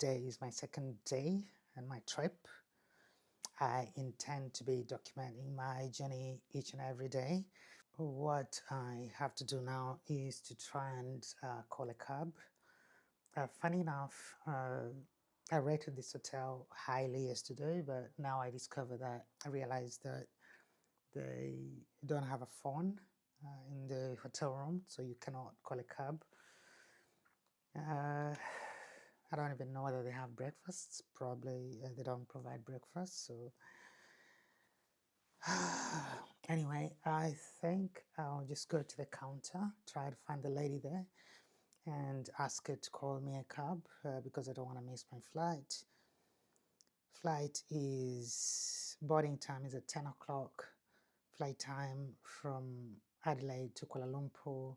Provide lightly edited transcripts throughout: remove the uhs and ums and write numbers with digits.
today is my second day on my trip. I intend to be documenting my journey each and every day. What I have to do now is to try and call a cab. Funny enough, I rated this hotel highly yesterday, but now I realized that they don't have a phone in the hotel room, so you cannot call a cab. I don't even know whether they have breakfasts. Probably they don't provide breakfast. So, anyway, I think I'll just go to the counter, try to find the lady there, and ask her to call me a cab because I don't want to miss my flight. Boarding time is at 10 o'clock. Flight time from Adelaide to Kuala Lumpur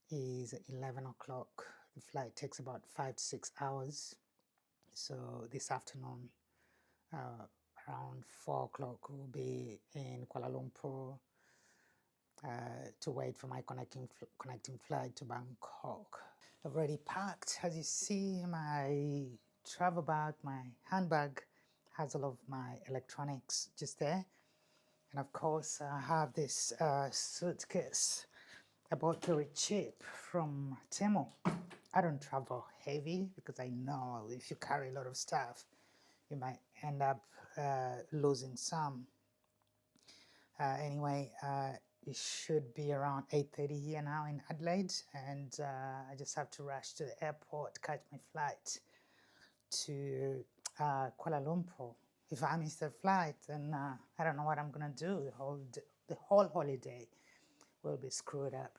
is at 11 o'clock. The flight takes about 5 to 6 hours. So this afternoon, around 4 o'clock, we'll be in Kuala Lumpur to wait for my connecting flight to Bangkok. I've already packed. As you see, my travel bag, my handbag, has all of my electronics just there. And of course, I have this suitcase I bought very cheap from Temu. I don't travel heavy because I know if you carry a lot of stuff, you might end up losing some. Anyway, it should be around 8:30 here now in Adelaide, and I just have to rush to the airport, catch my flight to Kuala Lumpur. If I miss the flight, then I don't know what I'm gonna do. The whole holiday will be screwed up.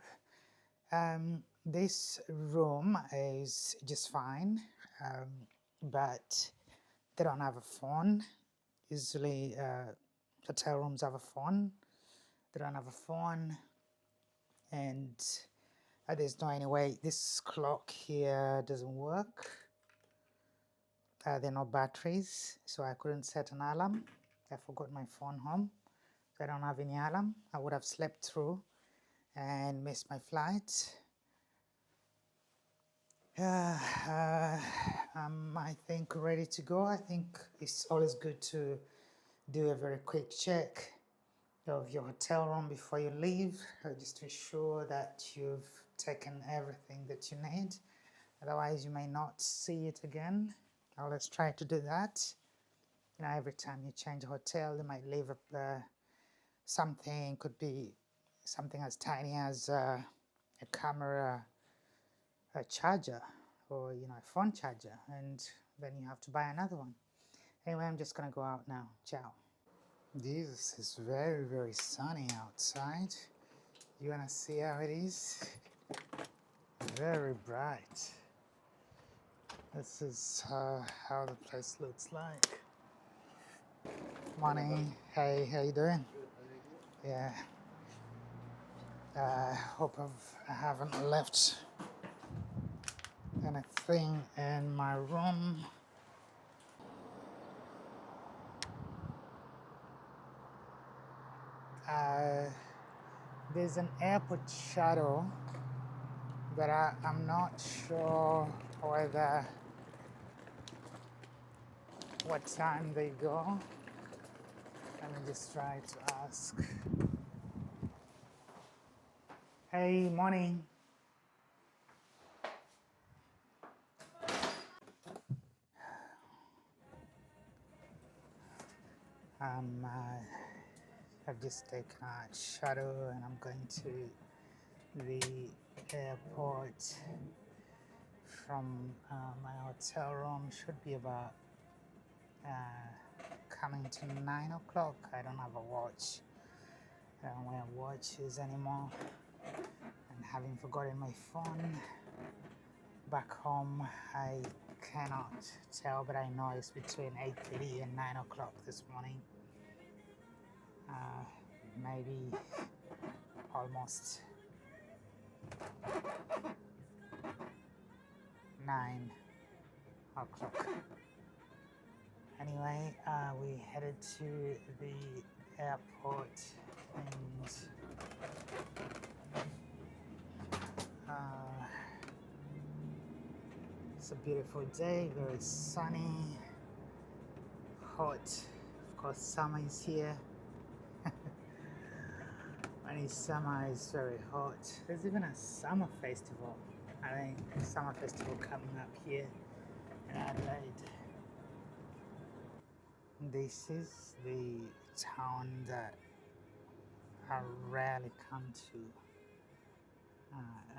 This room is just fine, but they don't have a phone. Usually, hotel rooms have a phone. They don't have a phone, and there's no any way. This clock here doesn't work. There are no batteries, so I couldn't set an alarm. I forgot my phone home, so I don't have any alarm. I would have slept through and missed my flight. I think ready to go. I think it's always good to do a very quick check of your hotel room before you leave, just to ensure that you've taken everything that you need. Otherwise, you may not see it again. Always try to do that. You know, every time you change a hotel, they might leave something. Could be something as tiny as a camera, a charger, or a phone charger, and then you have to buy another one. Anyway, I'm just gonna go out now. Ciao. This is very, very sunny outside. You wanna see how it is? Very bright. This is how the place looks like. Morning. Hey, how you doing? Yeah. Hope I haven't left anything in my room. There's an airport shuttle, but I'm not sure what time they go. Let me just try to ask. Hey, morning. I've just taken a shuttle and I'm going to the airport from my hotel room. Should be about coming to 9 o'clock. I don't have a watch. I don't wear watches anymore. And having forgotten my phone back home, I cannot tell, but I know it's between 8:30 and 9 o'clock this morning. Maybe almost 9 o'clock. Anyway, we headed to the airport and It's a beautiful day, very sunny, hot. Of course, summer is here. When it's summer, it's very hot. There's even a summer festival. I think a summer festival coming up here in Adelaide. This is the town that I rarely come to,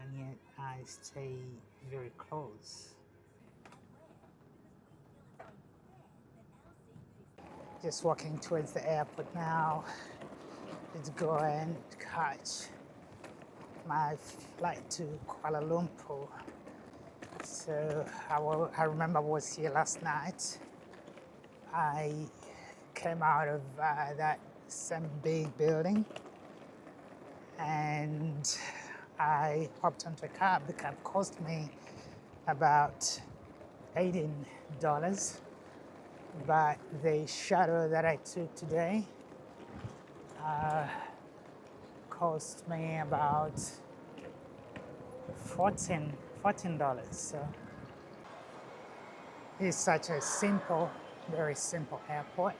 and yet I stay very close. Just walking towards the airport now. Let's go and catch my flight to Kuala Lumpur. So I remember I was here last night. I came out of that same big building and I hopped onto a cab. The cab cost me about $18, but the shuttle that I took today cost me about $14. So it's such a simple, very simple airport.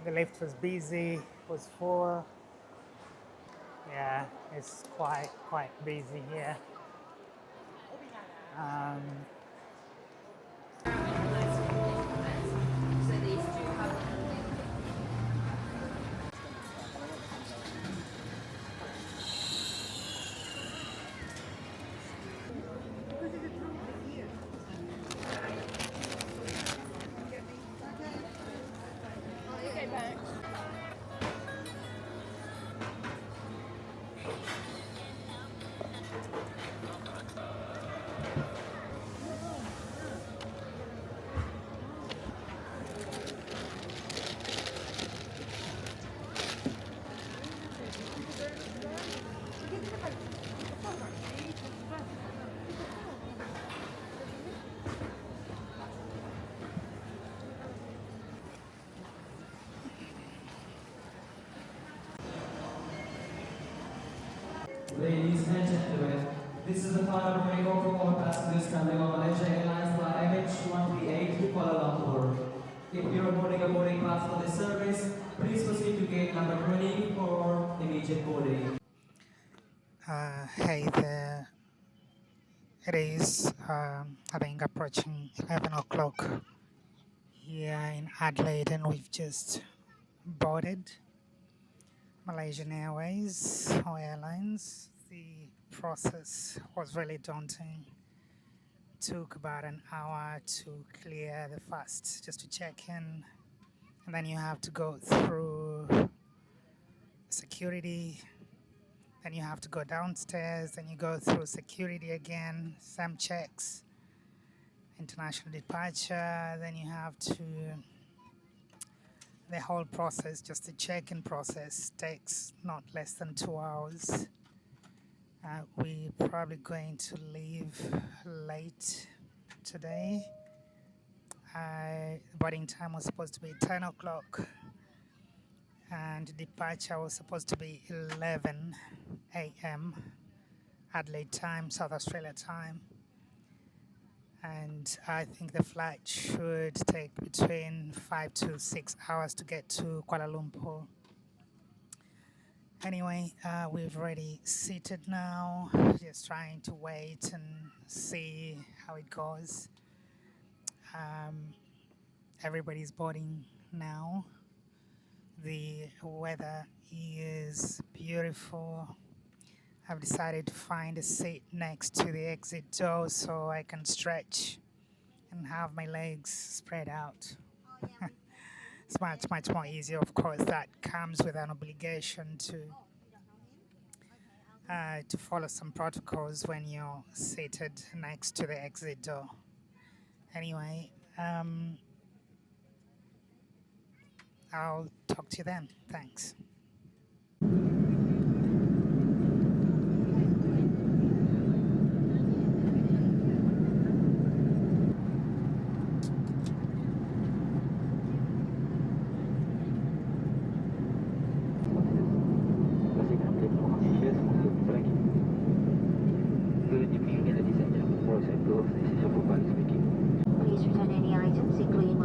The lift was busy, was full. Yeah, it's quite busy here. Ladies and gentlemen, this is the final boarding call for all passengers traveling on Malaysia Airlines flight MH138 to Kuala Lumpur. If you are boarding a boarding pass for this service, please proceed to gate number 20 for immediate boarding. Hey there. It is, I think, approaching 11 o'clock here in Adelaide, and we've just boarded Malaysian Airways or Airlines. The process was really daunting. Took about an hour to clear the fast, just to check in, and then you have to go through security, then you have to go downstairs, then you go through security again, some checks, international departure, then you have to, the whole process, just the check-in process takes not less than 2 hours. We're probably going to leave late today. Boarding time was supposed to be 10 o'clock and departure was supposed to be 11 a.m. Adelaide time, South Australia time. And I think the flight should take between 5 to 6 hours to get to Kuala Lumpur. Anyway, we've already seated now, just trying to wait and see how it goes. Everybody's boarding now. The weather is beautiful. I've decided to find a seat next to the exit door so I can stretch and have my legs spread out. It's much more easier, of course. That comes with an obligation to follow some protocols when you're seated next to the exit door. Anyway, I'll talk to you then. Thanks. Good evening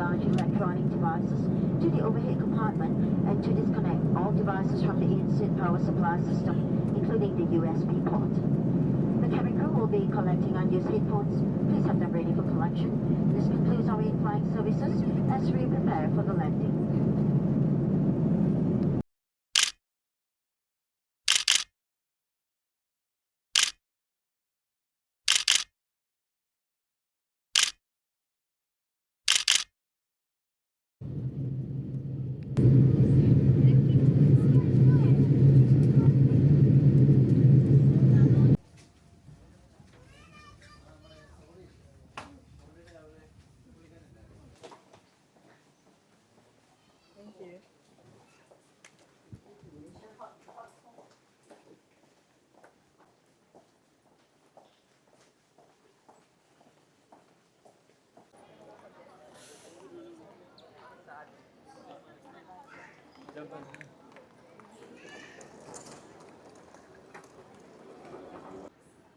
large electronic devices to the overhead compartment and to disconnect all devices from the in-seat power supply system, including the USB port. The cabin crew will be collecting unused headphones. Please have them ready for collection. This concludes our in-flight services as we prepare for the landing.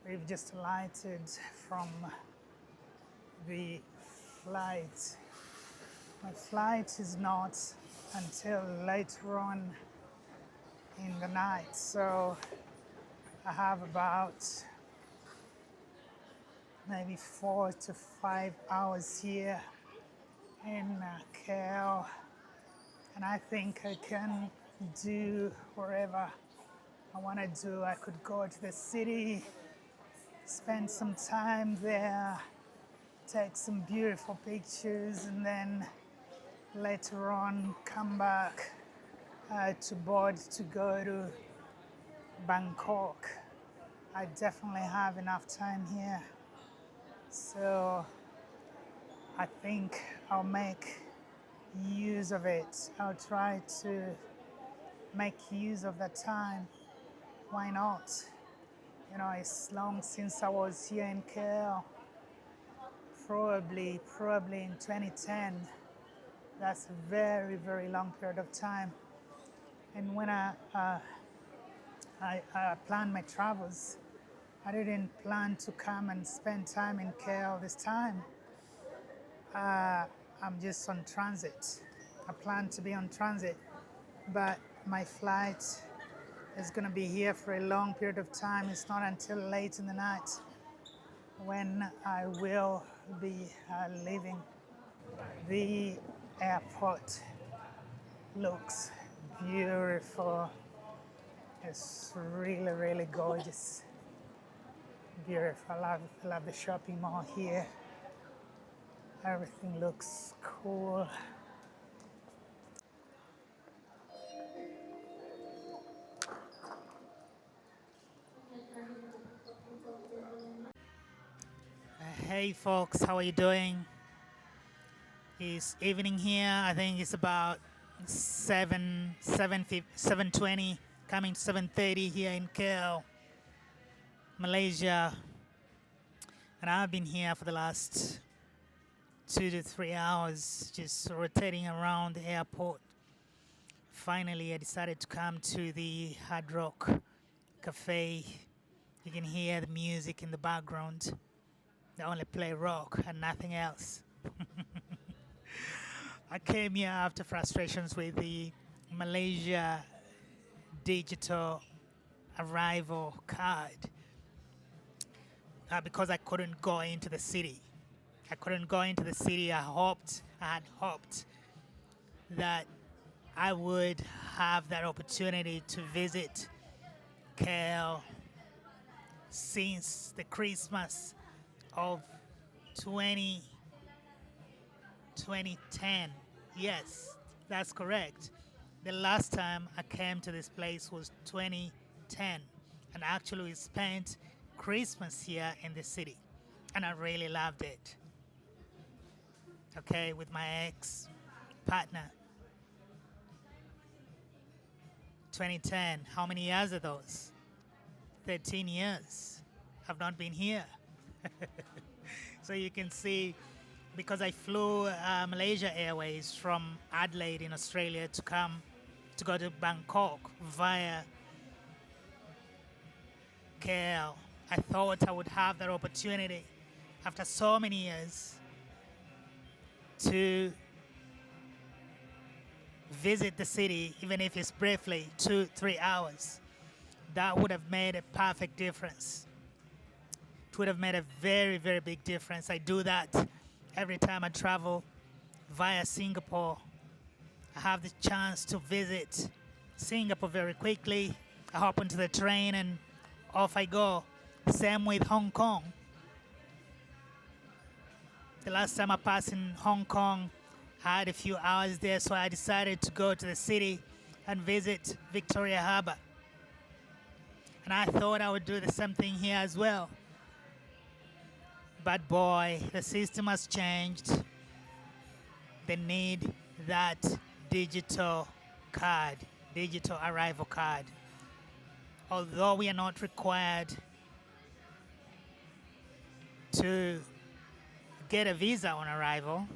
We've just alighted from the flight. My flight is not until later on in the night, so I have about maybe 4 to 5 hours here in KL, and I think I can do wherever I want to do. I could go to the city, spend some time there, take some beautiful pictures, and then later on come back to board to go to Bangkok. I definitely have enough time here, so I think I'll make use of it. I'll try to make use of that time. Why not? You know, it's long since I was here in KL. Probably in 2010. That's a very, very long period of time. And when I planned my travels, I didn't plan to come and spend time in KL this time. I'm just on transit. I plan to be on transit, but my flight is going to be here for a long period of time. It's not until late in the night when I will be leaving. The airport looks beautiful. It's really, really gorgeous. Beautiful. I love the shopping mall here. Everything looks cool. Hey folks, how are you doing? It's evening here. I think it's about 7:20, coming to 7:30 here in KL, Malaysia. And I've been here for the last 2 to 3 hours, just rotating around the airport. Finally, I decided to come to the Hard Rock Cafe. You can hear the music in the background. They only play rock and nothing else. I came here after frustrations with the Malaysia digital arrival card because I couldn't go into the city. I had hoped that I would have that opportunity to visit KL since the Christmas of 2010. Yes, that's correct. The last time I came to this place was 2010, and actually we spent Christmas here in the city, and I really loved it. Okay, with my ex partner. 2010, how many years are those? 13 years. I've not been here. So you can see, because I flew Malaysia Airways from Adelaide in Australia to go to Bangkok via KL. I thought I would have that opportunity after so many years to visit the city, even if it's briefly, 2-3 hours. That would have made a perfect difference. It would have made a very, very big difference. I do that every time I travel via Singapore. I have the chance to visit Singapore very quickly. I hop onto the train and off I go. Same with Hong Kong. The last time I passed in Hong Kong, I had a few hours there, so I decided to go to the city and visit Victoria Harbour. And I thought I would do the same thing here as well. But boy, the system has changed. They need that digital card, digital arrival card. Although we are not required to get a visa on arrival,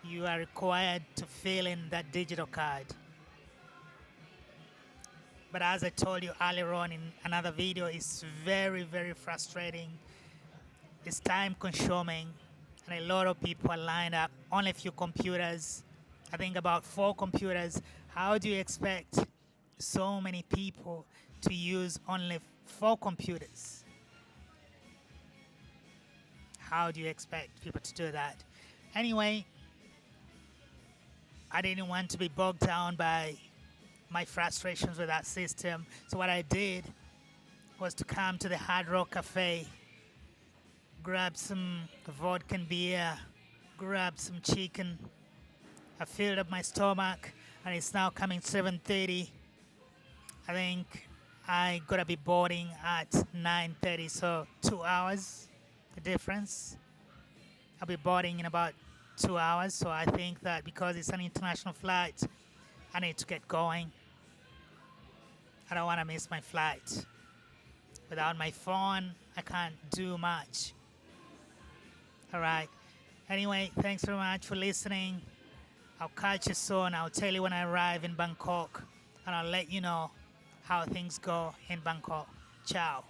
you are required to fill in that digital card. But as I told you earlier on in another video, it's very, very frustrating. It's time consuming, and a lot of people are lined up. Only a few computers, I think about 4 computers. How do you expect so many people to use only 4 computers? How do you expect people to do that? Anyway, I didn't want to be bogged down by my frustrations with that system. So what I did was to come to the Hard Rock Cafe, grab some vodka and beer, grab some chicken. I filled up my stomach, and it's now coming 7:30. I think I gotta be boarding at 9:30, so 2 hours, the difference. I'll be boarding in about 2 hours, so I think that because it's an international flight, I need to get going. I don't want to miss my flight. Without my phone, I can't do much. All right. Anyway, thanks very much for listening. I'll catch you soon. I'll tell you when I arrive in Bangkok, and I'll let you know how things go in Bangkok. Ciao.